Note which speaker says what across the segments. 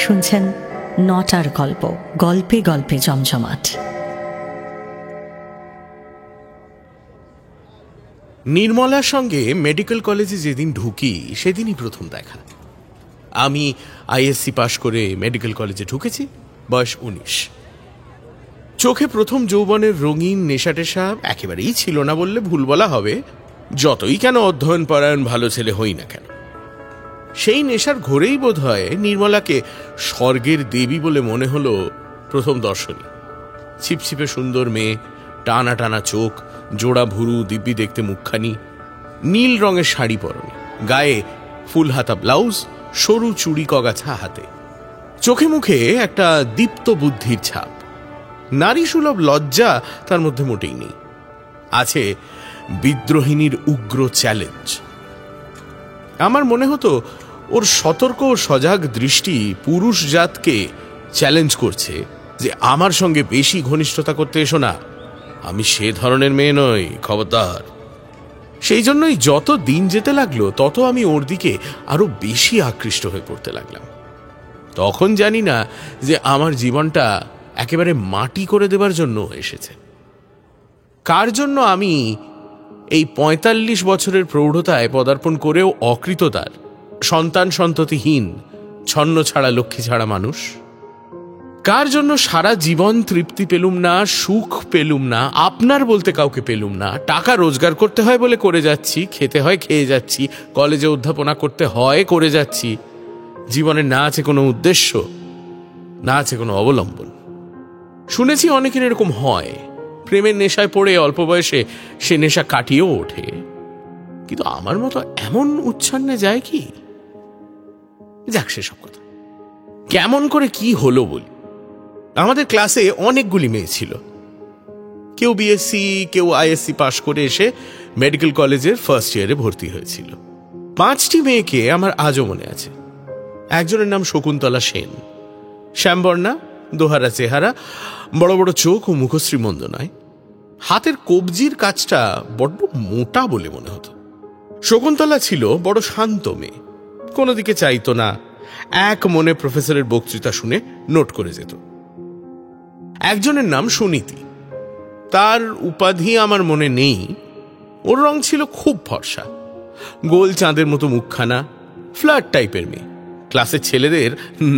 Speaker 1: শুনছেন নটার গল্প, গল্পে গল্পে জমজমাট।
Speaker 2: নির্মলার সঙ্গে মেডিকেল কলেজে যেদিন ঢুকি সেদিনই প্রথম দেখা। আমি আইএসসি পাশ করে মেডিকেল কলেজে ঢুকেছি, বয়স 19। চোখে প্রথম যৌবনের রঙিন নেশাটেশা একেবারেই ছিল না বললে ভুল বলা হবে, যতই কেন অধ্যয়ন পরায়ণ ভালো ছেলে হই না কেন। সেই নেশার ঘোরেই বোধ হয় নির্মলাকে স্বর্গের দেবী বলে মনে হলো প্রথম দর্শনে। ছিপছিপে সুন্দর মেয়ে, টানা টানা চোখ, জোড়া ভুরু, দিব্যি দেখতে মুখখানি, নীল রঙের শাড়ি পরনে, গায়ে ফুল হাতা ব্লাউজ, সরু চুড়ি কগাছা হাতে, চোখে মুখে একটা দীপ্ত বুদ্ধির ছাপ। নারী সুলভ লজ্জা তার মধ্যে মোটেই নেই, আছে বিদ্রোহিনীর উগ্র চ্যালেঞ্জ। আমার মনে হতো ওর সতর্ক ও সজাগ দৃষ্টি পুরুষ জাতকে চ্যালেঞ্জ করছে যে আমার সঙ্গে বেশি ঘনিষ্ঠতা করতে এসো না, আমি সে ধরনের মেয়ে নই, খবরদার। সেই জন্যই যত দিন যেতে লাগলো তত আমি ওর দিকে আরো বেশি আকৃষ্ট হয়ে পড়তে লাগলাম। তখন জানি না যে আমার জীবনটা একেবারে মাটি করে দেবার জন্য এসেছে। কার জন্য আমি এই ৪৫ বছরের প্রৌঢ়তায় পদার্পণ করেও অকৃততার, সন্তান সন্ততিহীন, ছন্ন ছাড়া লক্ষ্মী ছাড়া মানুষ? কার জন্য সারা জীবন তৃপ্তি পেলুম না, সুখ পেলুম না, আপনার বলতে কাউকে পেলুম না? টাকা রোজগার করতে হয় বলে করে যাচ্ছি, খেতে হয় খেয়ে যাচ্ছি, কলেজে অধ্যাপনা করতে হয় করে যাচ্ছি। জীবনে না আছে কোনো উদ্দেশ্য, না আছে কোনো অবলম্বন। শুনেছি অনেকের এরকম হয়, প্রেমের নেশায় পড়ে অল্প বয়সে সে নেশা কাটিয়েও ওঠে। কিন্তু আমার মতো এমন উচ্ছন্নে যায় কি? যাক, সেসব কথা। কেমন করে কি হলো বলি। আমাদের ক্লাসে অনেকগুলি মেয়ে ছিল। কেউ বিএসসি, কেউ আইএসসি পাশ করে এসে মেডিকেল কলেজের ফার্স্ট ইয়ারে ভর্তি হয়েছিল। 5টি মেয়েকে আমার আজও মনে আছে। একজনের নাম শকুন্তলা সেন, শ্যামবর্ণা, দোহারা চেহারা, বড় বড় চোখ ও মুখশ্রী মন্দ নয়। হাতের কবজির কাজটা বড্ড মোটা বলে মনে হতো। শকুন্তলা ছিল বড় শান্ত মেয়ে, কোনো দিকে চাইতো না, এক মনে প্রফেসরের বক্তৃতা শুনে নোট করে যেত। একজনের নাম সুনীতি, তার উপাধি আমার মনে নেই। ওর রং ছিল খুব ফর্সা, গোল চাঁদের মতো মুখখানা, ফ্লার্ট টাইপের মেয়ে, ক্লাসের ছেলেদের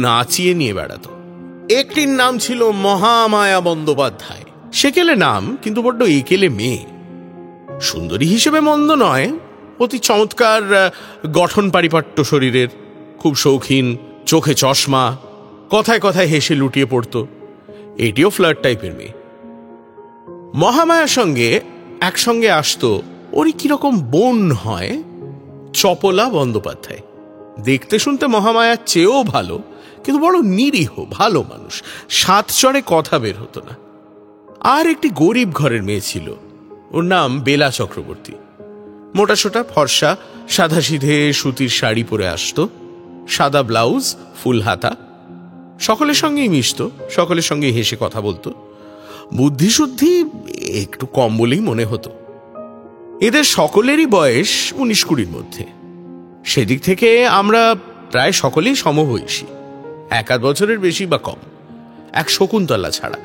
Speaker 2: নাচিয়ে নিয়ে বেড়াতো। একটির নাম ছিল মহামায়া বন্দ্যোপাধ্যায়, সেকেলে নাম, কিন্তু বড্ড একেলে মেয়ে। সুন্দরী হিসেবে মন্দ নয়, অতি চমৎকার গঠন পারিপাট্য শরীরের, খুব শৌখিন, চোখে চশমা, কথায় কথায় হেসে লুটিয়ে পড়তো। এটিও ফ্লার্ট টাইপের মেয়ে। মহামায়ার সঙ্গে একসঙ্গে আসতো ওরই কিরকম বোন হয়, চপলা বন্দ্যোপাধ্যায়। দেখতে শুনতে মহামায়ার চেয়েও ভালো, কিন্তু বড় নিরীহ ভালো মানুষ, সাত চড়ে কথা বের হতো না। আর একটি গরিব ঘরের মেয়ে ছিল, ওর নাম বেলা চক্রবর্তী। মোটাসোটা, ফর্সা, সাদাসিধে সুতির শাড়ি পরে আসতো, সাদা ব্লাউজ, ফুল হাতা। সকলের সঙ্গেই মিশতো, সকলের সঙ্গে হেসে কথা বলতো। বুদ্ধিশুদ্ধি একটু কম বলেই মনে হতো। এদের সকলেরই বয়স 19-20-র মধ্যে। সেদিক থেকে আমরা প্রায় সকলেই সমবয়সী, 1-8 বছরের বেশি বা কম। এক শকুন্তলা ছাড়া,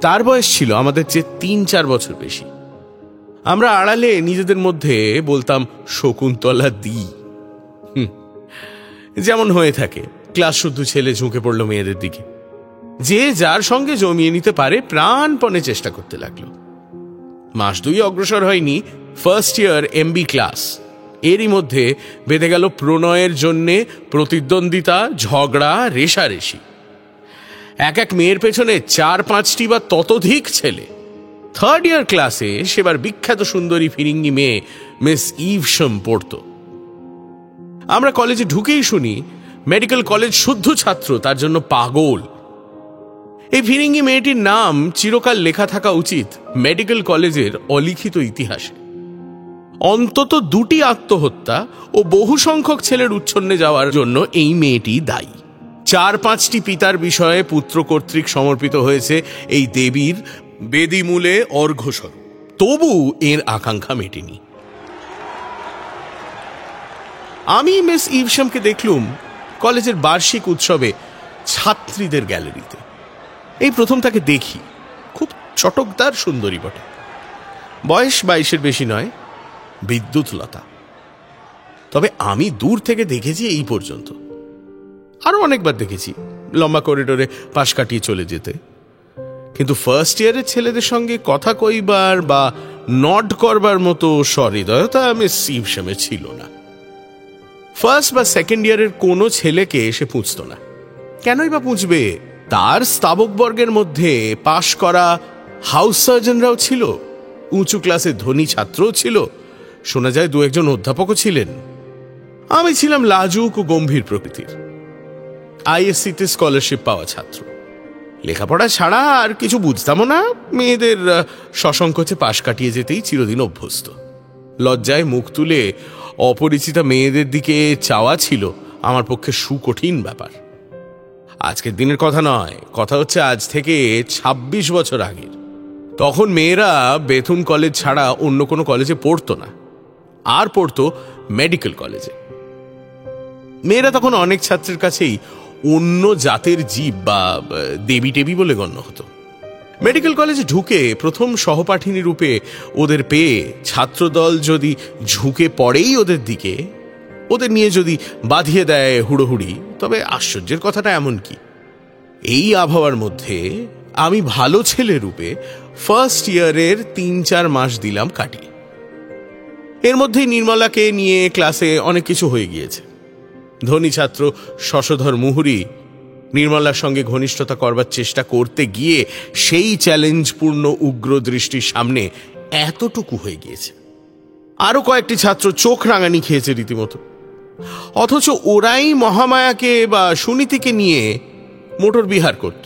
Speaker 2: তার বয়স ছিল আমাদের চেয়ে 3-4 বছর বেশি। আমরা আড়ালে নিজেদের মধ্যে বলতাম শকুন্তলা দি। যেমন হয়ে থাকে, ক্লাস শুদ্ধ ছেলে ঝুঁকে পড়লো মেয়েদের দিকে। যে যার সঙ্গে জমিয়ে নিতে পারে প্রাণপণে চেষ্টা করতে লাগলো। মাস 2 অগ্রসর হয়নি, ফার্স্ট ইয়ার এমবি ক্লাস। এরই মধ্যে বেঁধে গেল প্রণয়ের জন্যে প্রতিদ্বন্দ্বিতা, ঝগড়া, রেশারেশি। এক এক মেয়ের পেছনে 4-5টি বা ততোধিক ছেলে। থার্ড ইয়ার ক্লাসে সেবার বিখ্যাত সুন্দরী ফিরিঙ্গি মেয়ে মিস ইভশম পড়তো। আমরা কলেজে ঢুকেই শুনি মেডিকেল কলেজ শুদ্ধ ছাত্র তার জন্য পাগল। এই ফিরিঙ্গি মেয়েটির নাম চিরকাল লেখা থাকা উচিত মেডিকেল কলেজের অলিখিত ইতিহাসে। অন্তত 2টি আত্মহত্যা ও বহু সংখ্যক ছেলের উচ্ছন্নে যাওয়ার জন্য এই মেয়েটি দায়ী। 4-5টি পিতার বিষয়ে পুত্র কর্তৃক সমর্পিত হয়েছে এই দেবীর বেদিমূলে অর্ঘ্যস্বরূপ। তবু এর আকাঙ্ক্ষা মেটেনি। আমি মিস ইভশামকে দেখলুম কলেজের বার্ষিক উৎসবে ছাত্রীদের গ্যালারিতে। এই প্রথম তাকে দেখি। খুব চটকদার সুন্দরী বটে, বয়স 22-এর বেশি নয়, বিদ্যুৎলতা। তবে আমি দূর থেকে দেখেছি এই পর্যন্ত, আরো অনেকবার দেখেছি লম্বা করিডোরে পাশ কাটিয়ে চলে যেতে, কিন্তু ফার্স্ট ইয়ারের ছেলেদের সঙ্গে কথা কইবার বা নড করবার মতো সহৃদয়তা আমি সিমসামে ছিল না। ফার্স্ট বা সেকেন্ড ইয়ারের কোনো ছেলেকে এসে পুঁছত না। কেনই বা পুঁছবে? তার স্তাবকবর্গের মধ্যে পাশ করা হাউস সার্জনরাও ছিল, উঁচু ক্লাসের ধনী ছাত্রও ছিল, শোনা যায় 2-1 অধ্যাপকও ছিলেন। আমি ছিলাম লাজুক ও গম্ভীর প্রকৃতির, আইএসসিতে স্কলারশিপ পাওয়া ছাত্র। লেখাপড়া ছাড়া আর কিছু বুঝতামও না, মেয়েদের সসংকোচে পাশ কাটিয়ে যেতেই চিরদিন অভ্যস্ত। লজ্জায় মুখ তুলে অপরিচিতা মেয়েদের দিকে চাওয়া ছিল আমার পক্ষে সুকঠিন ব্যাপার। আজকের দিনের কথা নয়, কথা হচ্ছে আজ থেকে 26 বছর আগের। তখন মেয়েরা বেথুন কলেজ ছাড়া অন্য কোনো কলেজে পড়তো না, আর পড়তো মেডিকেল কলেজে। মেয়েরা তখন অনেক ছাত্রের কাছেই অন্য জাতের জীব বা দেবী টেবি বলে গণ্য হতো। মেডিকেল কলেজে ঢুকে প্রথম সহপাঠিনী রূপে ওদের পেয়ে ছাত্রদল যদি ঝুঁকে পড়েই ওদের দিকে, ওদের নিয়ে যদি বাঁধিয়ে দেয় হুড়োহুড়ি, তবে আশ্চর্যের কথাটা এমন কি, এই আবহাওয়ার মধ্যে আমি ভালো ছেলে রূপে ফার্স্ট ইয়ারের 3-4 মাস দিলাম কাটিয়ে। এর মধ্যেই নির্মলাকে নিয়ে ক্লাসে অনেক কিছু হয়ে গিয়েছে। ধনী ছাত্র শশধর মুহুরী নির্মলার সঙ্গে ঘনিষ্ঠতা করবার চেষ্টা করতে গিয়ে সেই চ্যালেঞ্জপূর্ণ উগ্র দৃষ্টির সামনে এতটুকু হয়ে গিয়েছে। আরো কয়েকটি ছাত্র চোখ রাঙানি খেয়েছে রীতিমতো, অথচ ওরাই মহামায়াকে বা সুনীতিকে নিয়ে মোটর বিহার করত,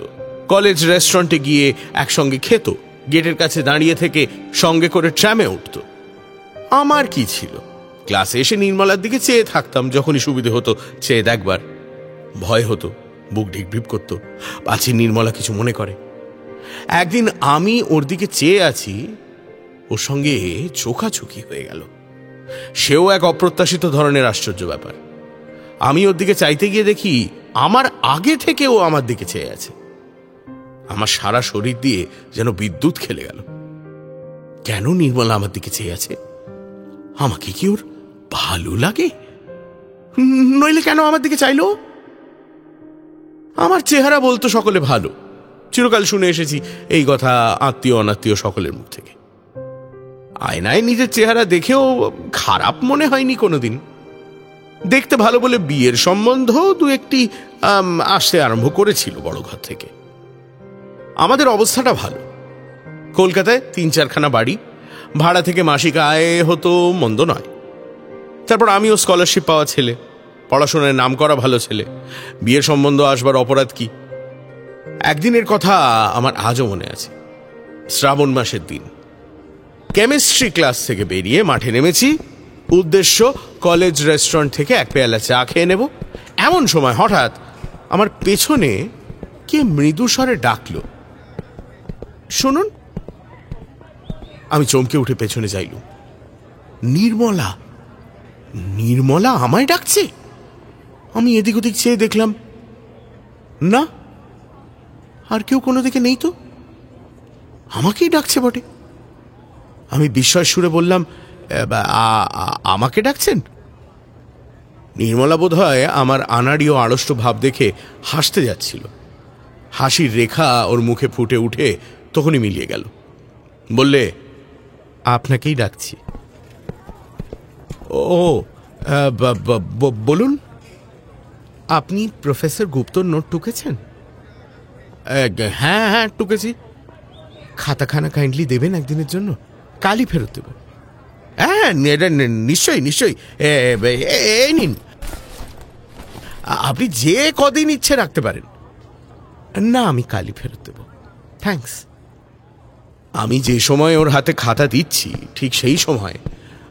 Speaker 2: কলেজ রেস্টুরেন্টে গিয়ে একসঙ্গে খেত, গেটের কাছে দাঁড়িয়ে থেকে সঙ্গে করে ট্রামে উঠত। আমার কি ছিল? ক্লাসে এসে নির্মলার দিকে চেয়ে থাকতাম, যখনই সুবিধে হতো চেয়ে দেখবার। ভয় হতো, বুক ঢিকঢিক করত, পাছে নির্মলা কিছু মনে করে। একদিন আমি ওর দিকে চেয়ে আছি, ওর সঙ্গে চোখাচোখি হয়ে গেল। সেও এক অপ্রত্যাশিত ধরনের আশ্চর্য ব্যাপার। আমি ওর দিকে চাইতে গিয়ে দেখি আমার আগে থেকে ও আমার দিকে চেয়ে আছে। আমার সারা শরীর দিয়ে যেন বিদ্যুৎ খেলে গেল। কেন নির্মলা আমার দিকে চেয়ে আছে? আমাকে কি ওর ভালো লাগে? নইলে কেন আমার দিকে চাইলো? আমার চেহারা বলতো সকলে ভালো, চিরকাল শুনে এসেছি এই কথা আত্মীয় অনাত্মীয় সকলের মুখ থেকে। আয়নায় নিজের চেহারা দেখেও খারাপ মনে হয়নি কোনোদিন। দেখতে ভালো বলে বিয়ের সম্বন্ধ 2-1টি আসতে আরম্ভ করেছিল বড় ঘর থেকে। আমাদের অবস্থাটা ভালো, কলকাতায় 3-4খানা বাড়ি, ভাড়া থেকে মাসিক আয় হতো মন্দ নয়। তারপর আমিও স্কলারশিপ পাওয়া ছেলে, পড়াশোনায় নাম করা ভালো ছেলে, বিয়ের সম্বন্ধ আসবার অপরাধ কি? একদিনের কথা আমার আজও মনে আছে। শ্রাবণ মাসের দিন, কেমিস্ট্রি ক্লাস থেকে বেরিয়ে মাঠে নেমেছি, উদ্দেশ্য কলেজ রেস্টুরেন্ট থেকে 1 পেয়ালা চা খেয়ে নেব। এমন সময় হঠাৎ আমার পেছনে কে মৃদু স্বরে ডাকলো, শুনুন। আমি চমকে উঠে পেছনে যাইলুম। নির্মলা! নির্মলা আমায় ডাকছে! আমি এদিক ওদিক চেয়ে দেখলাম, না, আর কেউ কোনো দিকে নেই তো, আমাকেই ডাকছে বটে। আমি বিস্ময় সুরে বললাম, আমাকে ডাকছেন? নির্মলা বোধহয় আমার আনাড়ি ও আড়ষ্ট ভাব দেখে হাসতে যাচ্ছিল। হাসির রেখা ওর মুখে ফুটে উঠে তখনই মিলিয়ে গেল। বললে, আপনাকেই ডাকছি। ও, বলুন। আপনি প্রফেসর গুপ্তর নোট টুকেছেন? হ্যাঁ হ্যাঁ, টুকেছি। খাতাখানা কাইন্ডলি দেবেন একদিনের জন্য, কালই ফেরত দেব। হ্যাঁ, নিশ্চয়ই নিশ্চয়ই, এই নিন। আপনি যে কদিন ইচ্ছে রাখতে পারেন। না, আমি কালই ফেরত দেব, থ্যাঙ্কস। আমি যে সময় ওর হাতে খাতা দিচ্ছি, ঠিক সেই সময়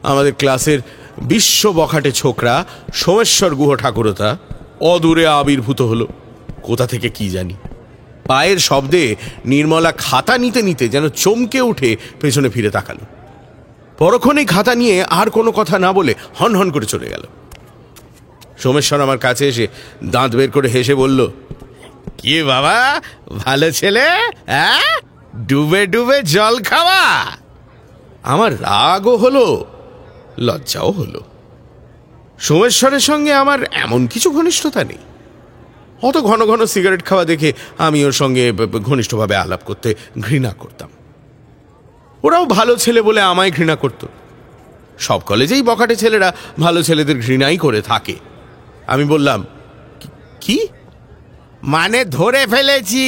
Speaker 2: আমাদের ক্লাসের বিশ্ব বখাটে ছোকরা সোমেশ্বর গুহ ঠাকুরতা অদূরে আবির্ভূত হলো। কোথা থেকে কি জানি, পায়ের শব্দে নির্মলা খাতা নিতে নিতে যেন চমকে উঠে পেছনে ফিরে তাকালো। পরক্ষণেই খাতা নিয়ে আর কোনো কথা না বলে হন হন করে চলে গেল। সোমেশ্বর আমার কাছে এসে দাঁত বের করে হেসে বলল, কি বাবা, ভালো ছেলে, হ্যাঁ? ডুবে ডুবে জল খাওয়া। আমার রাগও হলো, লজ্জাও হলো। সোমেশ্বরের সঙ্গে আমার এমন কিছু ঘনিষ্ঠতা নেই। অত ঘন ঘন সিগারেট খাওয়া দেখে আমি ওর সঙ্গে ঘনিষ্ঠভাবে আলাপ করতে ঘৃণা করতাম। ওরাও ভালো ছেলে বলে আমায় ঘৃণা করত। সব কলেজেই বখাটে ছেলেরা ভালো ছেলেদের ঘৃণাই করে থাকে। আমি বললাম, কি? মানে ধরে ফেলেছি,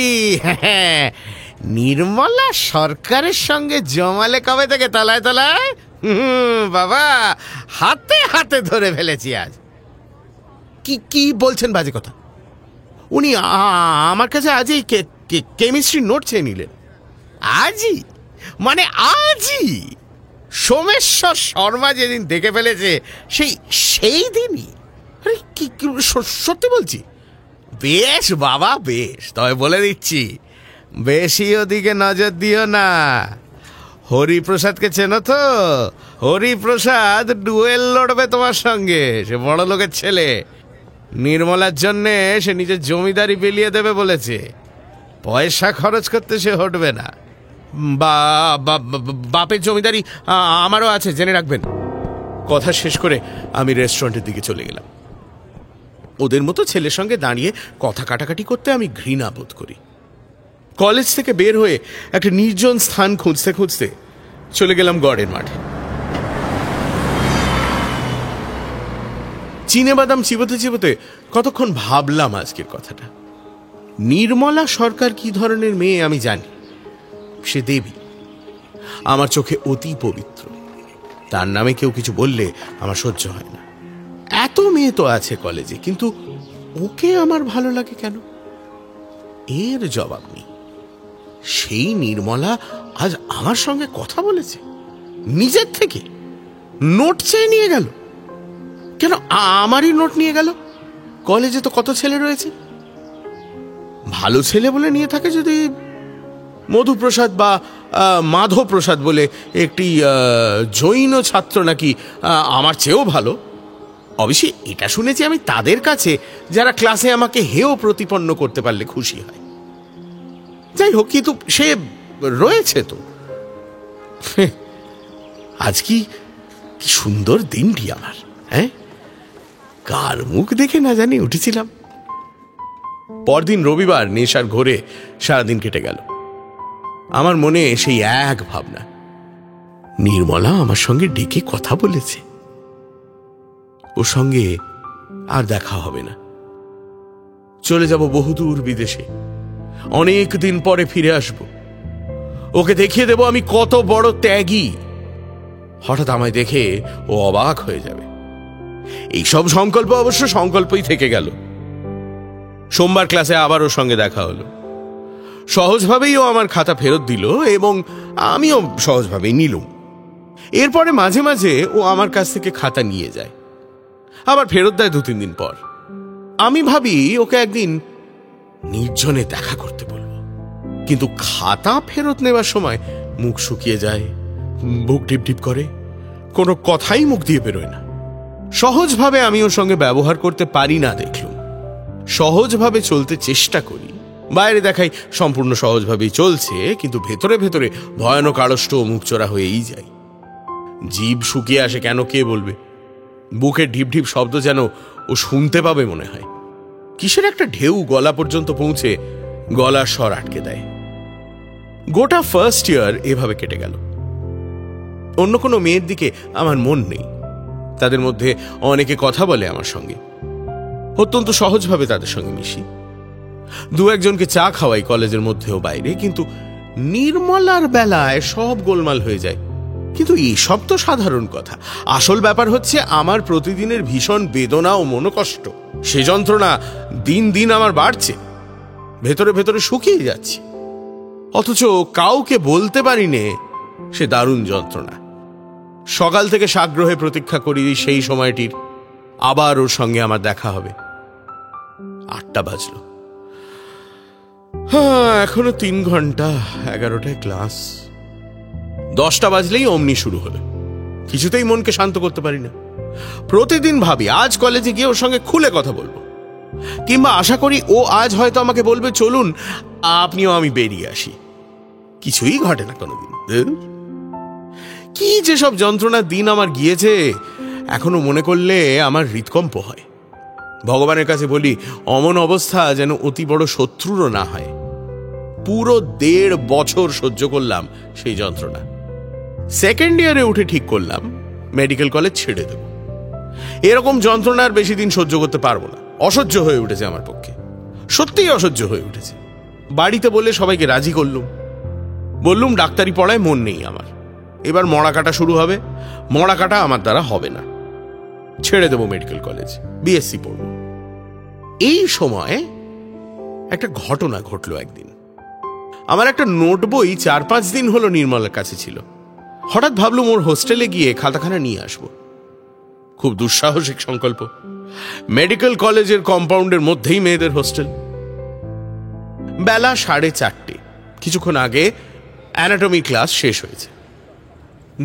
Speaker 2: নির্মলা সরকারের সঙ্গে জমালে কবে থেকে তলায় তলায়? বাবা, হাতে হাতে ধরে ফেলেছি আজ। কি কি বলছেন বাজে কথা? উনি আমার কাছে আজই কেমিস্ট্রি নোট চেয়ে নিলেন। আজই? মানে আজই? সোমেশ্বর শর্মা যেদিন দেখে ফেলেছে সেই দিনই? আরে কি সত্যি বলছি? বেশ বাবা, বেশ। তবে বলে দিচ্ছি, বেশি ওদিকে নজর দিও না। হরিপ্রসাদকে চেনো তো? হরিপ্রসাদ ডুয়েল লড়বে তোমার সঙ্গে। সে বড় লোকের ছেলে। নির্মলার জন্যে সে নিজের জমিদারি বিলিয়ে দেবে বলেছে। পয়সা খরচ করতে সে হটবে না। বাপের জমিদারি আমারও আছে, জেনে রাখবেন। কথা শেষ করে আমি রেস্টুরেন্টের দিকে চলে গেলাম। ওদের মতো ছেলের সঙ্গে দাঁড়িয়ে কথা কাটাকাটি করতে আমি ঘৃণা বোধ করি। কলেজ থেকে বের হয়ে একটা নির্জন স্থান খুঁজতে খুঁজতে চলে গেলাম গড়ের মাঠে। চিনে বাদাম চিবোতে চিবোতে কতক্ষণ ভাবলাম আজকের কথাটা। নির্মলা সরকার কি ধরনের মেয়ে আমি জানি। সে দেবী, আমার চোখে অতি পবিত্র। তার নামে কেউ কিছু বললে আমার সহ্য হয় না। এত মেয়ে তো আছে কলেজে, কিন্তু ওকে আমার ভালো লাগে কেন? এর জবাব নেই। সেই নির্মলা আজ আমার সঙ্গে কথা বলেছে, নিজের থেকে নোট চেয়ে নিয়ে গেল। কেন আমারই নোট নিয়ে গেল? কলেজে তো কত ছেলে রয়েছে। ভালো ছেলে বলে নিয়ে থাকে যদি মধুপ্রসাদ বা মাধবপ্রসাদ বলে একটি জৈন ছাত্র নাকি আমার চেয়েও ভালো। অবশ্যই এটা শুনেছি আমি তাদের কাছে, যারা ক্লাসে আমাকে হেয় প্রতিপন্ন করতে পারলে খুশি হয়। যাই হোক, কিন্তু সে রয়েছে তো। আজ কি সুন্দর দিনটি আমার, হ্যাঁ? কার মুখ দেখে না জানি উঠেছিলাম। পরদিন রবিবার নেশার ঘোরে সারাদিন কেটে গেল। আমার মনে সেই এক ভাবনা, নির্মলা আমার সঙ্গে ডেকে কথা বলেছে। ওর সঙ্গে আর দেখা হবে না। চলে যাব বহুদূর বিদেশে। অনেক দিন পরে ফিরে আসব। ওকে দেখিয়ে দেব আমি কত বড় ত্যাগী। হঠাৎ আমায় দেখে ও অবাক হয়ে যাবে। এইসব সংকল্প অবশ্য সংকল্পই থেকে গেল। সোমবার ক্লাসে আবার ওর সঙ্গে দেখা হলো। সহজভাবেই ও আমার খাতা ফেরত দিল এবং আমিও সহজভাবেই নিলুম। এরপরে মাঝে মাঝে ও আমার কাছ থেকে খাতা নিয়ে যায়, আবার ফেরত দেয় 2-3 দিন পর। আমি ভাবি ওকে একদিন নির্জনে দেখা করতে বলবো, কিন্তু খাতা ফেরত নেবার সময় মুখ শুকিয়ে যায়, বুক টিপ টিপ করে, কোনো কথাই মুখ দিয়ে বেরোয় না। সহজভাবে আমি ওর সঙ্গে ব্যবহার করতে পারি না দেখলুম। সহজভাবে চলতে চেষ্টা করি, বাইরে দেখাই সম্পূর্ণ সহজভাবেই চলছে, কিন্তু ভেতরে ভেতরে ভয়ানক আড়ষ্ট ও মুখচোরা হয়েই যায়। জিভ শুকিয়ে আসে কেন কে বলবে। বুকের ঢিপ ঢিপ শব্দ যেন ও শুনতে পাবে মনে হয়। কিসের একটা ঢেউ গলা পর্যন্ত পৌঁছে গলার স্বর আটকে দেয়। গোটা ফার্স্ট ইয়ার এভাবে কেটে গেল। অন্য কোনো মেয়ের দিকে আমার মন নেই। তাদের মধ্যে অনেকে কথা বলে আমার সঙ্গে, অত্যন্ত সহজভাবে তাদের সঙ্গে মিশি। 2-1জনকে চা খাওয়াই কলেজের মধ্যেও বাইরে, কিন্তু নির্মলার বেলায় সব গোলমাল হয়ে যায়। কিন্তু এইসব তো সাধারণ কথা। আসল ব্যাপার হচ্ছে আমার প্রতিদিনের ভীষণ বেদনা ও মনোকষ্ট। সে যন্ত্রণা দিন দিন আমার বাড়ছে, ভেতরে ভেতরে শুকিয়ে যাচ্ছে, অথচ কাউকে বলতে পারি নে সে দারুণ যন্ত্রণা। সকাল থেকে সাগ্রহে প্রতীক্ষা করি সেই সময়টির, আবার ওর সঙ্গে আমার দেখা হবে। 8টা বাজলো। এখনো 3 ঘন্টা, 11টায় ক্লাস। 10টা বাজলেই অমনি শুরু হলো। কিছুতেই মনকে শান্ত করতে পারি না। প্রতিদিন ভাবি আজ কলেজে গিয়ে ওর সঙ্গে খুলে কথা বলবো, কিংবা আশা করি ও আজ হয়তো আমাকে বলবে চলুন আপনিও আমি বেরিয়ে আসি। কিছুই ঘটে না কোনোদিন। কি যে সব যন্ত্রণার দিন আমার গিয়েছে, এখনো মনে করলে আমার হৃদকম্প হয়। ভগবানের কাছে বলি অমন অবস্থা যেন অতি বড় শত্রুরও না হয়। পুরো 1.5 বছর সহ্য করলাম সেই যন্ত্রণা। সেকেন্ড ইয়ারে উঠে ঠিক করলাম মেডিকেল কলেজ ছেড়ে দেব। এরকম যন্ত্রণার বেশি দিন সহ্য করতে পারবো না। অসহ্য হয়ে উঠেছে আমার পক্ষে, সত্যিই অসহ্য হয়ে উঠেছে। বাড়িতে বলে সবাইকে রাজি বললুম ডাক্তারি পড়ায় মন নেই আমার, এবার মরা কাটা শুরু হবে, মরা কাটা আমার দ্বারা হবে না, ছেড়ে দেবো মেডিকেল কলেজ, বিএসসি পড়ব। এই সময় একটা ঘটনা ঘটলো একদিন। আমার একটা নোট বই 4-5 দিন হলো নির্মলার কাছে ছিল। হঠাৎ ভাবলুম ওর হোস্টেলে গিয়ে খাতাখানা নিয়ে আসবো। খুব দুঃসাহসিক সংকল্প। মেডিকেল কলেজের কম্পাউন্ডের মধ্যেই মেয়েদের হোস্টেল। বেলা 4:30। কিছুক্ষণ আগে অ্যানাটমি ক্লাস শেষ হয়েছে।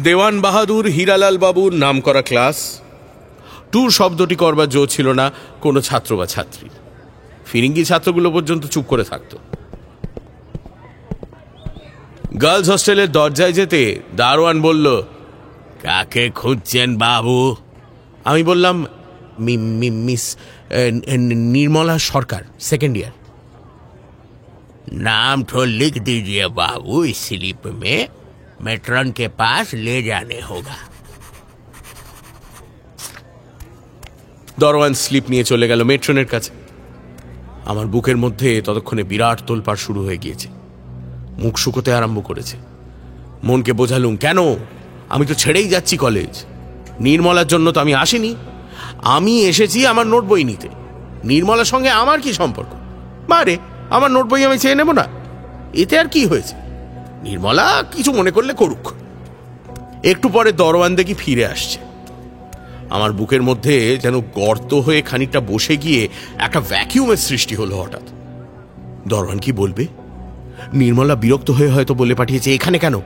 Speaker 2: দেওয়ান বাহাদুর হীরালাল বাবুর নাম করা ক্লাস। ট্যুর শব্দটি করবার জো ছিল না কোনো ছাত্র বা ছাত্রী। ফিরিঙ্গি ছাত্রগুলো পর্যন্ত চুপ করে থাকতো। গার্লস হোস্টেলের দরজায় যেতে দারোয়ান বলল, কাকে খুঁজছেন বাবু? আমি বললাম মিস निर्मला सरकार, सेकेंड ईयर।
Speaker 3: नाम तो लिख दीजिए बाबू इस स्लिप में, मेट्रन के पास ले जाने होगा।
Speaker 2: দরওয়ান স্লিপ নিয়ে চলে গেল মেট্রনের কাছে। আমার বুকের মধ্যে ততক্ষণে বিরাট তোলপাড় শুরু হয়ে গিয়েছে। মুখ শুকোতে আরম্ভ করেছে। মনকে বোঝালুম, কেন? আমি তো ছেড়েই যাচ্ছি কলেজ। নির্মলার জন্য তো আমি আসিনি। আমি এসেছি আমার নোট বই নিতে। নির্মলার সঙ্গে আমার কি সম্পর্ক? বারে, আমার নোট বই আমি চেয়ে নেব না, এতে আর কি হয়েছে? নির্মলা কিছু মনে করলে করুক। একটু পরে দরওয়ান দেখি ফিরে আসছে। আমার বুকের মধ্যে যেন গর্ত হয়ে খানিকটা বসে গিয়ে একটা ভ্যাকিউমের সৃষ্টি হলো হঠাৎ। দরওয়ান কি বলবে? নির্মলা বিরক্ত হয়ে হয়তো বলে পাঠিয়েছে, এখানে কেন?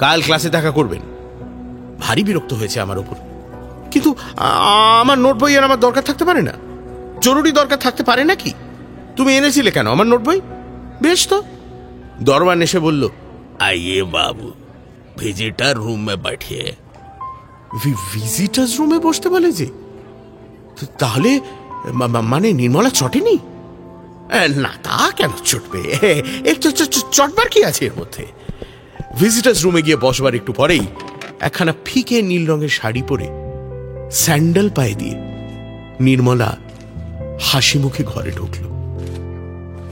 Speaker 2: কাল ক্লাসে দেখা করবেন। ভারী বিরক্ত হয়েছে আমার ওপর। কিন্তু আমার নোট বই আর আমার দরকার থাকতে পারে না? জরুরি দরকার থাকতে পারে নাকি? তুমি এনেছিলে কেন আমার নোট বই? বেশ তো। দরওয়ান এসে বলল,
Speaker 3: आइए बाबू, विजिटर रूम में बैठिए।
Speaker 2: ভিজিটার্স রুমে বসতে বলে যে? তাহলে মানে নির্মলা চটেনি? না, তা কেন চটবে? চটবার কি আছে এর মধ্যে? ভিজিটার্স রুমে গিয়ে বসবার একটু পরেই একখানা ফিকে নীল রঙের শাড়ি পরে স্যান্ডেল পায়ে দিয়ে নির্মলা হাসি মুখে ঘরে ঢুকল।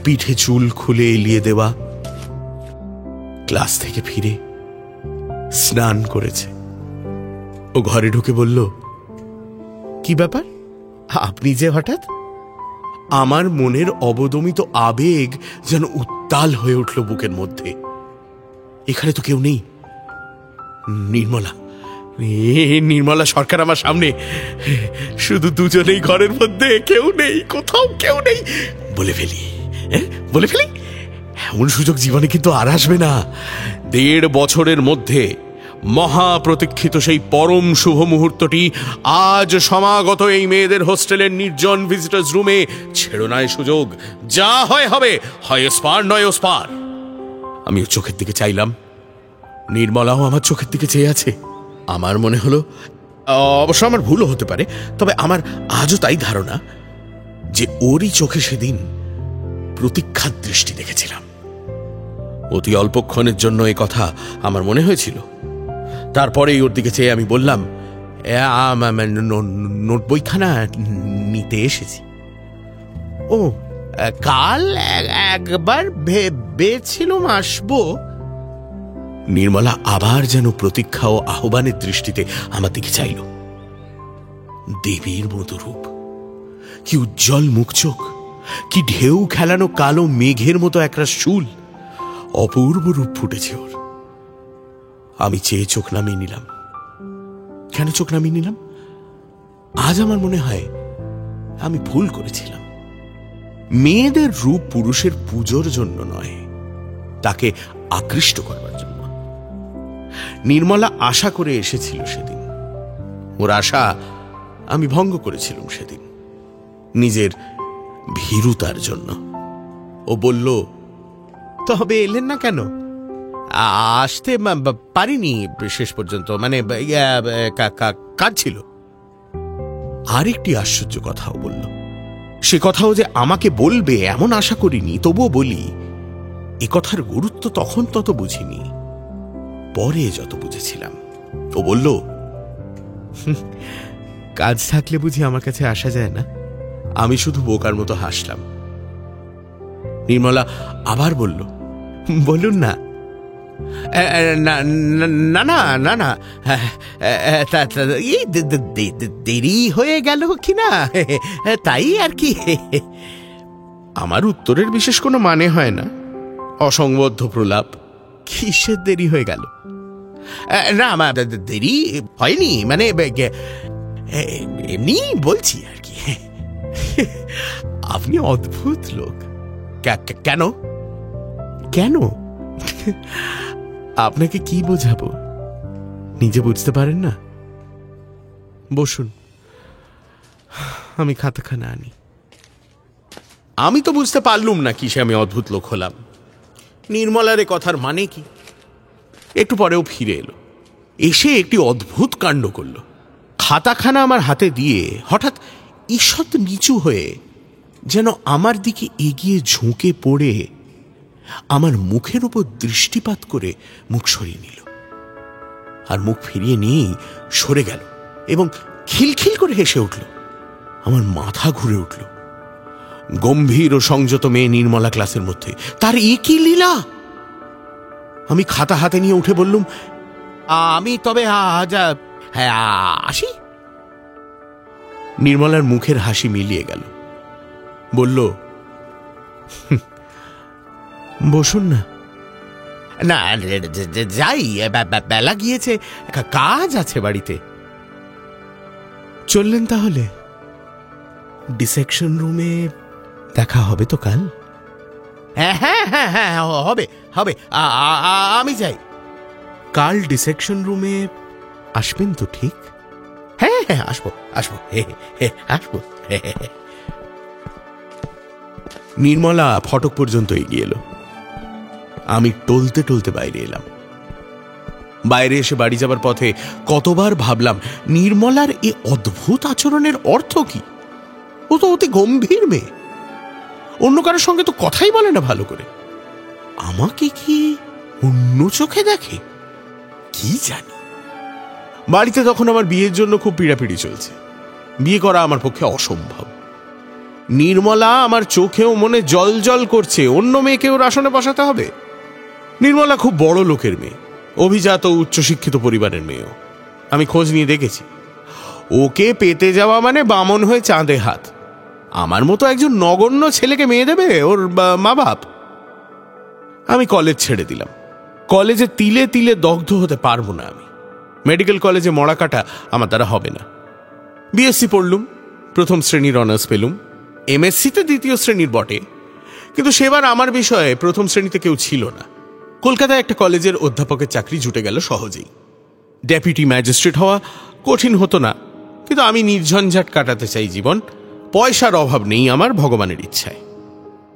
Speaker 2: পিঠে চুল খুলে এলিয়ে দেওয়া, ক্লাস থেকে ফিরে স্নান করেছে। ও ঘরে ঢুকে বলল, কি ব্যাপার আপনি যে হঠাৎ? আমার মনের অবদমিত আবেগ যেন উত্তাল হয়ে উঠল বুকের মধ্যে। এখানে তো কেউ নেই। নির্মলা সরকার আমার সামনে, শুধু দুজনেই ঘরের মধ্যে, কেউ নেই, কোথাও কেউ নেই। বলে ফেলি এমন সুযোগ জীবনে কিন্তু আর আসবে না। 1.5 বছরের মধ্যে মহা প্রতীক্ষিত সেই পরম শুভ মুহূর্তটি আজ সমাগত এই মেয়েদের হোস্টেলের নির্জন ভিজিটার্স রুমে। ছেড়ো না এই সুযোগ, যা হয় হবে, হয় স্পার নয় ওস্পার। আমি ওর চোখের দিকে চাইলাম। নির্মলাও আমার চোখের দিকে চেয়ে আছে। আমার মনে হলো, অবশ্য আমার ভুলও হতে পারে, তবে আমার আজও তাই ধারণা যে ওরই চোখে সেদিন প্রতীক্ষার দৃষ্টি দেখেছিলাম। অতি অল্পক্ষণের জন্য এ কথা আমার মনে হয়েছিল। তারপরেই ওর দিকে চেয়ে আমি বললাম, নোট বইখানা নিতে এসেছি। ও, কাল একবার ভেবেছিলাম আসবো। নির্মলা আবার যেন প্রতীক্ষা ও আহ্বানের দৃষ্টিতে আমার দিকে চাইল। দেবীর মতো রূপ, কি উজ্জ্বল মুখ চোখ, কি ঢেউ খেলানো কালো মেঘের মতো একটা চুল, অপূর্ব রূপ ফুটেছে ওর। আমি চেয়ে চোখ নামিয়ে নিলাম। কেন চোখ নামিয়ে নিলাম? আজ আমার মনে হয় আমি ভুল করেছিলাম। মেয়েদের রূপ পুরুষের পুজোর জন্য নয়, তাকে আকৃষ্ট করবার জন্য। নির্মলা আশা করে এসেছিল সেদিন। ওর আশা আমি ভঙ্গ করেছিলাম সেদিন। নিজের ভীরুতার জন্য। ও বলল, তবে এলেন না কেন? আসতে পারিনি শেষ পর্যন্ত, মানে কাজ ছিল। আরেকটি আশ্চর্য কথাও বলল। সে কথাও যে আমাকে বলবে এমন আশা করিনি, তবুও বলি, এ কথার গুরুত্ব তখন তত বুঝিনি, পরে যত বুঝেছিলাম। ও বলল, কাজ থাকলে বুঝি আমার কাছে আসা যায় না? আমি শুধু বোকার মতো হাসলাম। নির্মলা আবার বলল, বলুন না। না না না না, দেরি হয়ে গেল কিনা তাই আর কি। আমার উত্তরের বিশেষ কোনো মানে হয় না, অসংবদ্ধ প্রলাপ। কিসের দেরি হয়ে গেল? না দেরি হয়নি, মানে এমনি বলছি আর কি। আপনি অদ্ভুত লোক। কেন কেন? আপনাকে কি বোঝাবো, নিজে বুঝতে পারেন না? বসুন, আমি খাতাখানা আনি। আমি তো বুঝতে পারলুম না কিসে আমি অদ্ভুত লোক হলাম। নির্মলার এ কথার মানে কি? একটু পরেও ফিরে এলো, এসে একটি অদ্ভুত কাণ্ড করল। খাতাখানা আমার হাতে দিয়ে হঠাৎ ঈষৎ নিচু হয়ে যেন আমার দিকে এগিয়ে ঝুঁকে পড়ে আমার মুখের উপর দৃষ্টিপাত করে মুখ সরিয়ে নিল। আর মুখ ফিরিয়ে নিয়েই সরে গেল এবং খিলখিল করে হেসে উঠল। আমার মাথা ঘুরে উঠল। গম্ভীর ও সংযত মেয়ে নির্মলা ক্লাসের মধ্যে, তার এ কি লীলা! আমি খাতা হাতে নিয়ে উঠে বললুম, আমি তবে আসি। নির্মলার মুখের হাসি মিলিয়ে গেল। বলল, বসুন না। না যাই, বেলা গিয়েছে, কাজ আছে বাড়িতে। চললেন তাহলে? ডিসেকশন রুমে দেখা হবে তো কাল? হ্যাঁ হ্যাঁ হ্যাঁ হ্যাঁ হবে হবে, আমি যাই। কাল ডিসেকশন রুমে আসবেন তো ঠিক? হ্যাঁ হ্যাঁ আসবো আসবো আসবো। নির্মলা ফটক পর্যন্ত এগিয়ে এলো। আমি টলতে টলতে বাইরে এলাম। বাইরে এসে বাড়ি যাবার পথে কতবার ভাবলাম, নির্মলার এ অদ্ভুত আচরণের অর্থ কি? ও তো অতি গম্ভীর মেয়ে, অন্য কারোর সঙ্গে তো কথাই বলে না ভালো করে। আমাকে কি অন্য চোখে দেখে? কি জানি। বাড়িতে তখন আমার বিয়ের জন্য খুব পীড়াপিড়ি চলছে। বিয়ে করা আমার পক্ষে অসম্ভব। নির্মলা আমার চোখেও মনে জল জল করছে, অন্য মেয়েকে ওর আসনে বসাতে হবে। নির্মলা খুব বড় লোকের মেয়ে, অভিজাত উচ্চশিক্ষিত পরিবারের মেয়েও। আমি খোঁজ নিয়ে দেখেছি, ওকে পেতে যাওয়া মানে বামন হয়ে চাঁদে হাত। আমার মতো একজন নগণ্য ছেলেকে মেয়ে দেবে ওর মা বাপ? আমি কলেজ ছেড়ে দিলাম। কলেজে তিলে তিলে দগ্ধ হতে পারবো না আমি। মেডিকেল কলেজে মরা কাটা আমার দ্বারা হবে না। বিএসসি পড়লুম, প্রথম শ্রেণীর অনার্স পেলুম। এমএসসিতে দ্বিতীয় শ্রেণীর বটে, কিন্তু সেবার আমার বিষয়ে প্রথম শ্রেণীতে কেউ ছিল না। কলকাতায় একটা কলেজের অধ্যাপকের চাকরি জুটে গেল সহজেই। ডেপুটি ম্যাজিস্ট্রেট হওয়া কঠিন হতো না, কিন্তু আমি নির্ঝঞ্ঝাট কাটাতে চাই জীবন। পয়সার অভাব নেই আমার, ভগবানের ইচ্ছায়।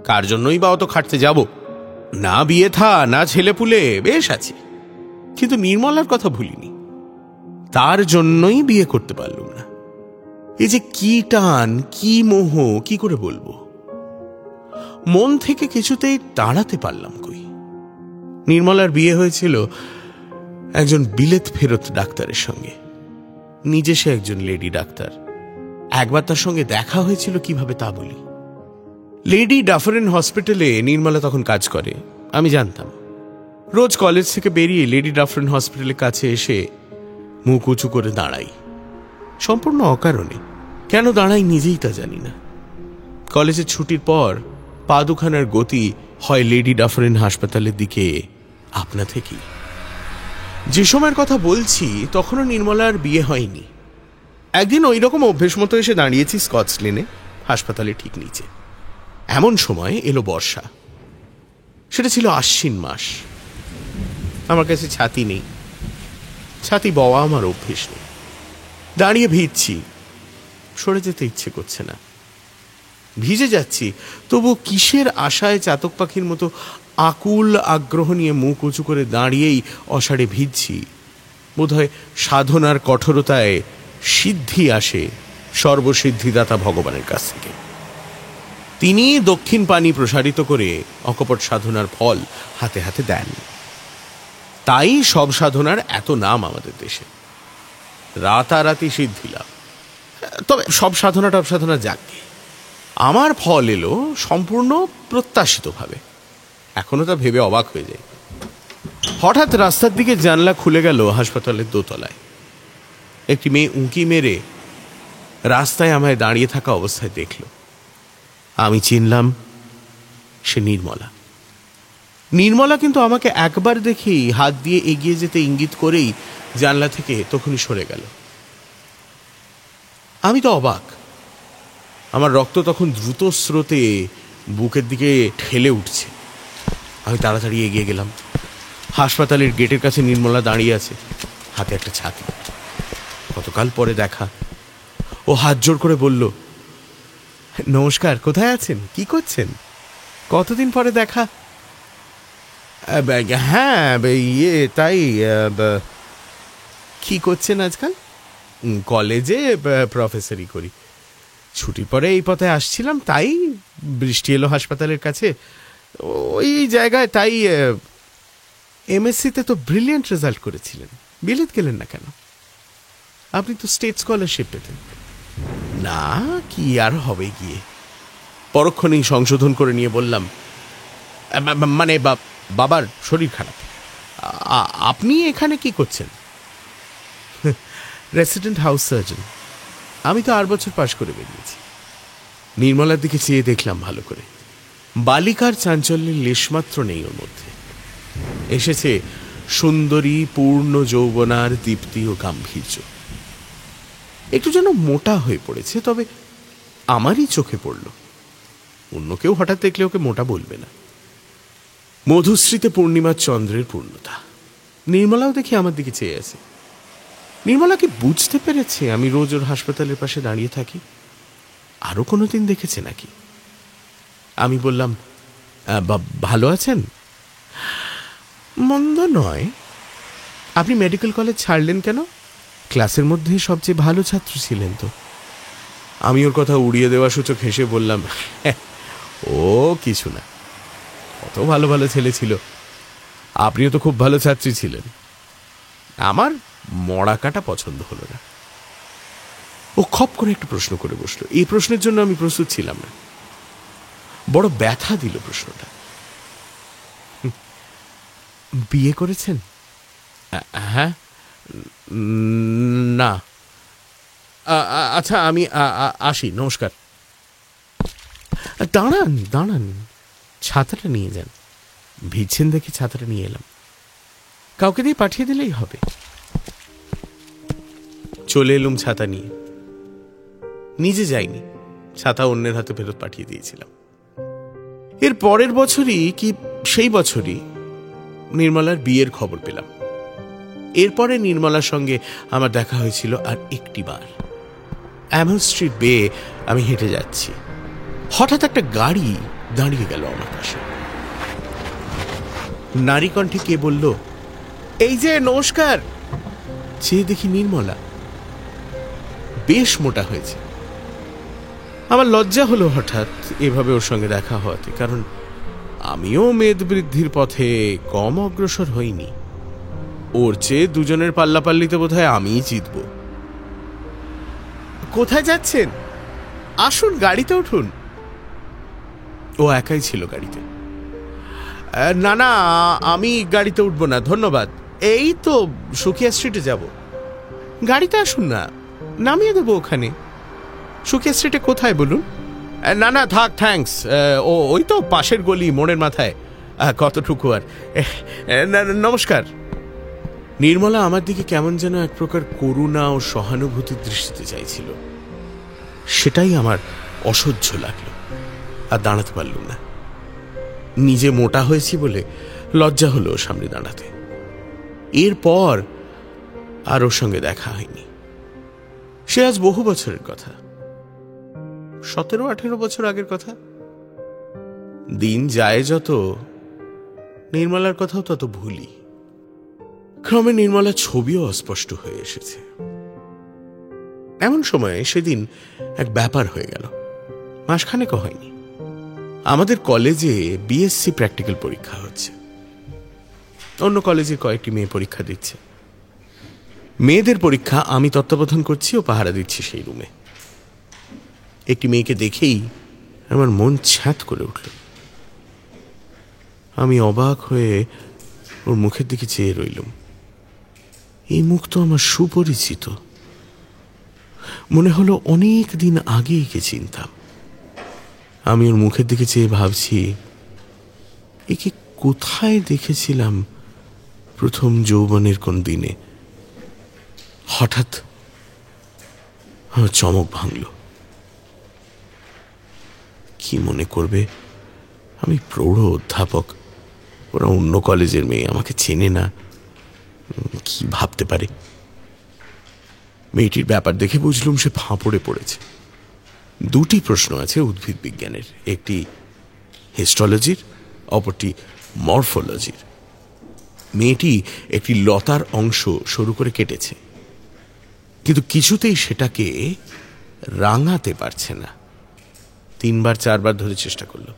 Speaker 2: কার জন্যই বা অত খাটতে যাব? না বিয়ে থা, না ছেলেপুলে, বেশ আছে। কিন্তু নির্মলার কথা ভুলিনি, তার জন্যই বিয়ে করতে পারলুম না। এই যে কি টান, কি মোহ, কি করে বলবো। মন থেকে কিছুতেই তাড়াতে পারলাম কই। নির্মলার বিয়ে হয়েছিল একজন বিলেত ফেরত ডাক্তারের সঙ্গে। নিজে সে একজন লেডি ডাক্তার। একবার তার সঙ্গে দেখা হয়েছিল কিভাবে তা বলি। লেডি ডাফারেন হসপিটালে নির্মলা তখন কাজ করে, আমি জানতাম। রোজ কলেজ থেকে বেরিয়ে লেডি ডাফারেন হসপিটালের কাছে এসে মুখ উঁচু করে দাঁড়াই, সম্পূর্ণ অকারণে। কেন দাঁড়াই নিজেই তা জানি না। কলেজের ছুটির পর পা দুখানার গতি হয় লেডি ডাফারেন হাসপাতালের দিকে আপনা থেকেই। যে সময়ের কথা বলছি তখনও নির্মলার বিয়ে হয়নি। একদিন ওই রকম অভ্যেস মতো এসে দাঁড়িয়েছি স্কটস লেনে, হাসপাতালে ঠিক নিচে। এমন সময় এলো বর্ষা। সেটা ছিল আশ্বিন মাস। আমার কাছে ছাতি নেই, ছাতি বওয়া আমার অভ্যেস নেই। দাঁড়িয়ে ভিজছি, সরে যেতে ইচ্ছে করছে না। ভিজে যাচ্ছি, তবু কিসের আশায় চাতক পাখির মতো আকুল আগ্রহ নিয়ে মুখ উঁচু করে দাঁড়িয়েই অষাঢ়ে ভিজছি। বোধহয় সাধনার কঠোরতায় সিদ্ধি আসে সর্বসিদ্ধিদাতা ভগবানের কাছ থেকে। তিনি দক্ষিণ পানি প্রসারিত করে অকপট সাধনার ফল হাতে হাতে দেন। তাই সব সাধনার এত নাম আমাদের দেশে, রাতারাতি সিদ্ধি লাভ। তবে সব সাধনা যাকে, আমার ফল এলো সম্পূর্ণ প্রত্যাশিতভাবে। এখনো তা ভেবে অবাক হয়ে যায়। হঠাৎ রাস্তার দিকে জানলা খুলে গেল হাসপাতালের দোতলায়। একটি মেয়ে উঁকি মেরে রাস্তায় আমায় দাঁড়িয়ে থাকা অবস্থায় দেখল। আমি চিনলাম সে নির্মলা। নির্মলা কিন্তু আমাকে একবার দেখেই হাত দিয়ে এগিয়ে যেতে ইঙ্গিত করেই জানলা থেকে তখনই সরে গেল। আমি তো অবাক। আমার রক্ত তখন দ্রুত স্রোতে বুকের দিকে ঠেলে উঠছে। আমি তাড়াতাড়ি এগিয়ে গেলাম। হাসপাতালের গেটের কাছে নির্মলা দাঁড়িয়ে আছে, হাতে একটা ছাতি। কতকাল পরে দেখা। ও হাত জোড় করে বলল, নমস্কার, কোথায় আছেন, কি করছেন, কতদিন পরে দেখা। হ্যাঁ তাই। কি করছেন আজকাল? কলেজে প্রফেসরি করি। ছুটি পরে এই পথে আসছিলাম, তাই বৃষ্টি এলো হাসপাতালের কাছে, ওই জায়গায়। তাই এমএসসিতে তো ব্রিলিয়েন্ট রেজাল্ট করেছিলেন, বিলেত গেলেন না কেন? আপনি তো স্টেট স্কলারশিপ পেতেন। না, কি আর হবে গিয়ে। পরক্ষণেই সংশোধন করে নিয়ে বললাম, মানে বাবার শরীর খারাপ। আপনি এখানে কি করছেন? Resident house surgeon. আমি তো 8 বছর পাশ করে বেরিয়েছি। নির্মলার দিকে চেয়ে দেখলাম ভালো করে। বালিকার চাঞ্চল্যের লেশমাত্র নেই ওর মধ্যে। এসেছে সুন্দরী পূর্ণ যৌবনার দীপ্তি ও গাম্ভীর্য। একটু যেন মোটা হয়ে পড়েছে, তবে আমারই চোখে পড়ল। অন্য কেউ হঠাৎ দেখলে ওকে মোটা বলবে না। মধুশ্রীতে পূর্ণিমার চন্দ্রের পূর্ণতা। নির্মলাও দেখি আমার দিকে চেয়ে আছে। নির্মলা কি বুঝতে পেরেছে আমি রোজ ওর হাসপাতালের পাশে দাঁড়িয়ে থাকি? আরো কোনোদিন দেখেছে নাকি? আমি বললাম, ভালো আছেন? মন্দ নয়। আপনি মেডিকেল কলেজ ছাড়লেন কেন? ক্লাসের মধ্যে সবচেয়ে ভালো ছাত্র ছিলেন তো। আমি ওর কথা উড়িয়ে দেওয়া সূচক হেসে বললাম, ও কিছু না, কত ভালো ভালো ছেলে ছিল। আপনিও তো খুব ভালো ছাত্রী ছিলেন। আমার মড়া কাটা পছন্দ হলো না। ও খপ করে একটা প্রশ্ন করে বসলো। এই প্রশ্নের জন্য আমি প্রস্তুত ছিলাম না। বড় ব্যথা দিল প্রশ্নটা। বিয়ে করেছেন? হ্যাঁ। না। আচ্ছা, আমি আসি, নমস্কার। দাঁড়ান দাঁড়ান, ছাতাটা নিয়ে যান। ভিজছেন দেখে ছাতাটা নিয়ে এলাম। কাউকে দিয়ে পাঠিয়ে দিলেই হবে। চলে এলুম ছাতা নিয়ে। নিজে যাইনি, ছাতা অন্যের হাতে ফেরত পাঠিয়ে দিয়েছিলাম। এর পরের বছরই কি সেই বছরই নির্মলার বিয়ের খবর পেলাম। এরপরে নির্মলার সঙ্গে আমার দেখা হয়েছিল আর একটি বার। অ্যামল স্ট্রিট বেয়ে আমি হেঁটে যাচ্ছি, হঠাৎ একটা গাড়ি দাঁড়িয়ে গেল আমার পাশে। নারী কণ্ঠে কে বলল, এই যে নমস্কার। চেয়ে দেখি নির্মলা। বেশ মোটা হয়েছে। আমার লজ্জা হলো হঠাৎ এভাবে ওর সঙ্গে দেখা হওয়াতে, কারণ আমিও মেদ বৃদ্ধির পথে কম অগ্রসর হইনি। ওর চেয়ে দুজনের পাল্লাপাল্লিতে বোধহয় আমিই জিতব। কোথায় যাচ্ছেন? আসুন, গাড়িতে উঠুন। ও একাই ছিল গাড়িতে। না না, আমি গাড়িতে উঠবো না, ধন্যবাদ। এই তো সুখিয়া স্ট্রিটে যাব। গাড়িতে আসুন না, নামিয়ে দেবো ওখানে। সুখিয়া স্ট্রিটে কোথায় বলুন? না না থাক, থ্যাঙ্কস। ওই তো পাশের গলি, মোড়ের মাথায়। কতটুকু আর। নমস্কার। নির্মলা আমার দিকে কেমন যেন এক প্রকার করুণা ও সহানুভূতির দৃষ্টিতে চাইছিল। সেটাই আমার অসহ্য লাগলো, আর দাঁড়াতে পারলুম না। নিজে মোটা হয়েছি বলে লজ্জা হলো ওর সামনে দাঁড়াতে। এরপর আর ওর সঙ্গে দেখা হয়নি। সে আজ বহু বছরের কথা। 17-18 বছর আগের কথা। দিন যায় যত, নির্মলার কথাও তত ভুলি। ক্রমে নির্মলার ছবিও অস্পষ্ট হয়ে এসেছে। এমন সময়ে সেদিন এক ব্যাপার হয়ে গেল। মাসখানেক হয়নি, আমাদের কলেজে বিএসসি প্র্যাকটিক্যাল পরীক্ষা হচ্ছে। অন্য কলেজের কয়েকটি মেয়ে পরীক্ষা দিচ্ছে। মেয়েদের পরীক্ষা আমি তত্ত্বাবধান করছি ও পাহারা দিচ্ছি সেই রুমে। একটি মেয়েকে দেখেই আমার মন ছ্যাঁত করে উঠল। আমি অবাক হয়ে ওর মুখের দিকে চেয়ে রইলাম। এই মুখ তো আমার সুপরিচিত। মনে হলো অনেক দিন আগে একে চিনতাম। আমি ওর মুখের দিকে চেয়ে ভাবছি, একে কোথায় দেখেছিলাম প্রথম যৌবনের কোন দিনে। হঠাৎ আমার চমক ভাঙল। কি মনে করবে, আমি প্রৌঢ় অধ্যাপক, ওরা অন্য কলেজের মেয়ে, আমাকে চেনে না, কি ভাবতে পারে। মেয়েটির ব্যাপার দেখে বুঝলুম সে ফাঁপড়ে পড়েছে। দুটি প্রশ্ন আছে উদ্ভিদ বিজ্ঞানের, একটি হিস্টোলজির, অপরটি মরফোলজির। মেয়েটি একটি লতার অংশ সরু করে কেটেছে, কিন্তু কিছুতেই সেটাকে রাঙাতে পারছে না। 3-4 ধরে চেষ্টা করল।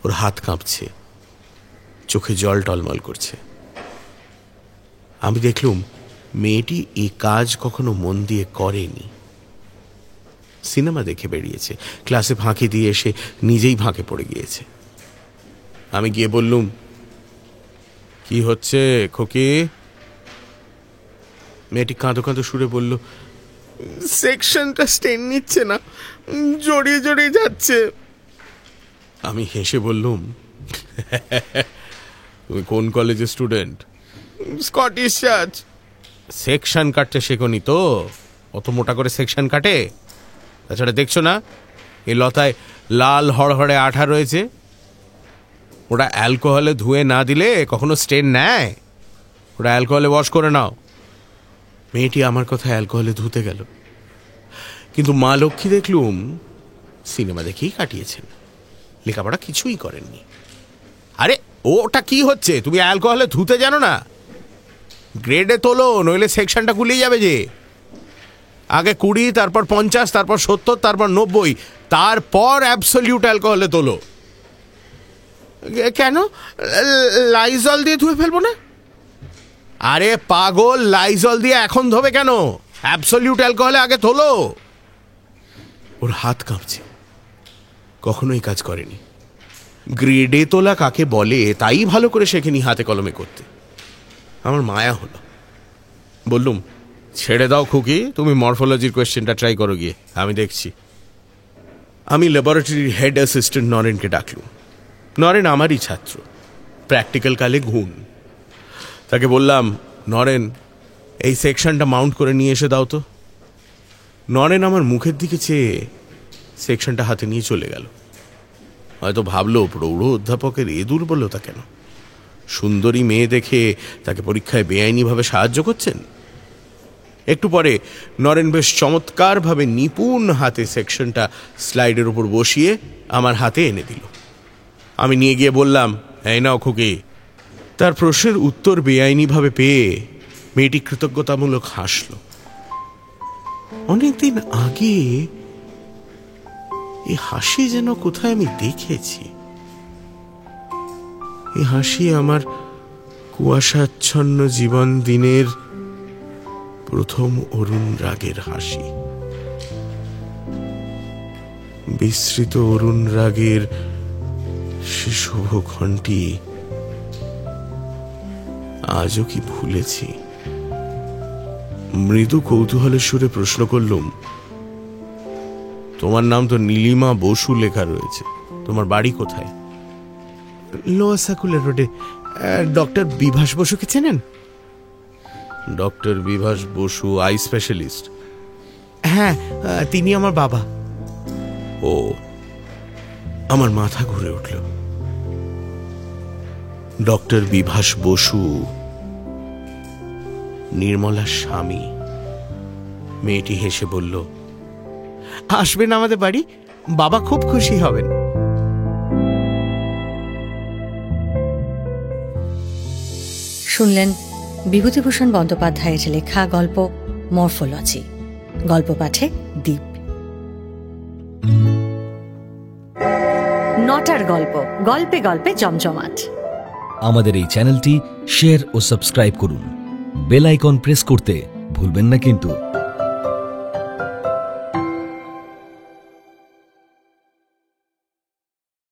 Speaker 2: ওর হাত কাঁপছে, চোখে জল টলমল করছে। আমি দেখলুম মেয়েটি এই কাজ কখনো মন দিয়ে করেনি। সিনেমা দেখে বেরিয়েছে, ক্লাসে ফাঁকি দিয়ে এসে নিজেই ফাঁকে পড়ে গিয়েছে। আমি গিয়ে বললুম, কি হচ্ছে খোকি? মেয়েটি কাঁদো কাঁদো সুরে বলল, সেকশনটা স্টেন নিচ্ছে না, জড়িয়ে জড়িয়ে যাচ্ছে। আমি হেসে বললুম, তুমি কোন কলেজের স্টুডেন্ট? Scottish church. সেকশন কাটতে শেখনি তো? অত মোটা করে সেকশন কাটে? তাছাড়া দেখছো না এই লতায় লাল হড়হড়ে আঠা রয়েছে? ওটা অ্যালকোহলে ধুয়ে না দিলে কখনো স্টেন নেয়? ওটা অ্যালকোহলে ওয়াশ করে নাও। মেয়েটি আমার কথা অ্যালকোহলে ধুতে গেল, কিন্তু মা লক্ষ্মী দেখলুম সিনেমা দেখেই কাটিয়েছেন, লেখাপড়া কিছুই করেননি। আরে ওটা কি হচ্ছে? তুমি অ্যালকোহলে ধুতে জানো না? গ্রেডে তোলো, নইলে সেকশনটা গুলিয়ে যাবে যে। আগে 20, তারপর 50, তারপর 70, তারপর 90, তারপর অ্যাবসলিউট অ্যালকোহলে তোলো। কেন? লাইজল দিয়ে ধুয়ে ফেলবো না? আরে পাগল, লাইজল দিয়ে এখন ধোবে কেন? অ্যাবসলিউট অ্যালকোহলে আগে তোলো। ওর হাত কাঁপছে, কখনোই কাজ করেনি। গ্রেডে তোলা কাকে বলে তাই ভালো করে শেখেনি হাতে কলমে করতে। আমার মায়া হলো। বললুম, ছেড়ে দাও খুকি, তুমি মরফোলজির কোয়েশ্চেনটা ট্রাই করো গিয়ে, আমি দেখছি। আমি ল্যাবরেটরির হেড অ্যাসিস্ট্যান্ট নরেনকে ডাকলুম। নরেন আমারই ছাত্র, প্র্যাকটিক্যাল কালে গুণ। তাকে বললাম, নরেন, এই সেকশনটা মাউন্ট করে নিয়ে এসে দাও তো। নরেন আমার মুখের দিকে চেয়ে সেকশনটা হাতে নিয়ে চলে গেল। হয়তো ভাবলো প্রৌঢ় অধ্যাপকের এ দুর্বলতা কেন? সুন্দরী মেয়ে দেখে তাকে পরীক্ষায় বেআইনিভাবে সাহায্য করছেন? একটু পরে নরেন বেশ চমৎকারভাবে নিপুণ হাতে সেকশনটা স্লাইডের উপর বসিয়ে আমার হাতে এনে দিল। আমি নিয়ে গিয়ে বললাম, এই নাও খুকি। তার প্রশ্নের উত্তর বেআইনিভাবে পেয়ে মেয়েটি কৃতজ্ঞতামূলক হাসল। অনেকদিন আগে এই হাসি যেন কোথায় আমি দেখেছি। এই হাসি আমার কুয়াশাচ্ছন্ন জীবন দিনের প্রথম অরুণ রাগের হাসি। বিস্মৃত অরুণ রাগের সে শুভ ঘণ্টি আজও কি ভুলেছি? মৃদু কৌতূহলের সুরে প্রশ্ন করলুম, তোমার নাম তো নীলিমা বসু লেখা রয়েছে, তোমার বাড়ি কোথায়? লোয়ার সার্কুলার রোডে। ডক্টর বিভাস বসুকে চেনেন? Doctor Bibhas Basu eye specialist? হ্যাঁ, তিনি আমার বাবা। ও, আমার মাথা ঘুরে উঠল। ডক্টর বিভাস বসু নির্মলার স্বামী। মেয়েটি হেসে বলল, আসবেন আমাদের বাড়ি, বাবা খুব খুশি হবেন।
Speaker 1: শুনলেন বিভূতিভূষণ বন্দ্যোপাধ্যায়ের লেখা গল্প মরফোলজি। গল্প পাঠে দীপ। নটার গল্প, গল্পে গল্পে জমজমাট।
Speaker 4: আমাদের এই চ্যানেলটি শেয়ার ও সাবস্ক্রাইব করুন। বেল আইকন প্রেস করতে ভুলবেন না কিন্তু।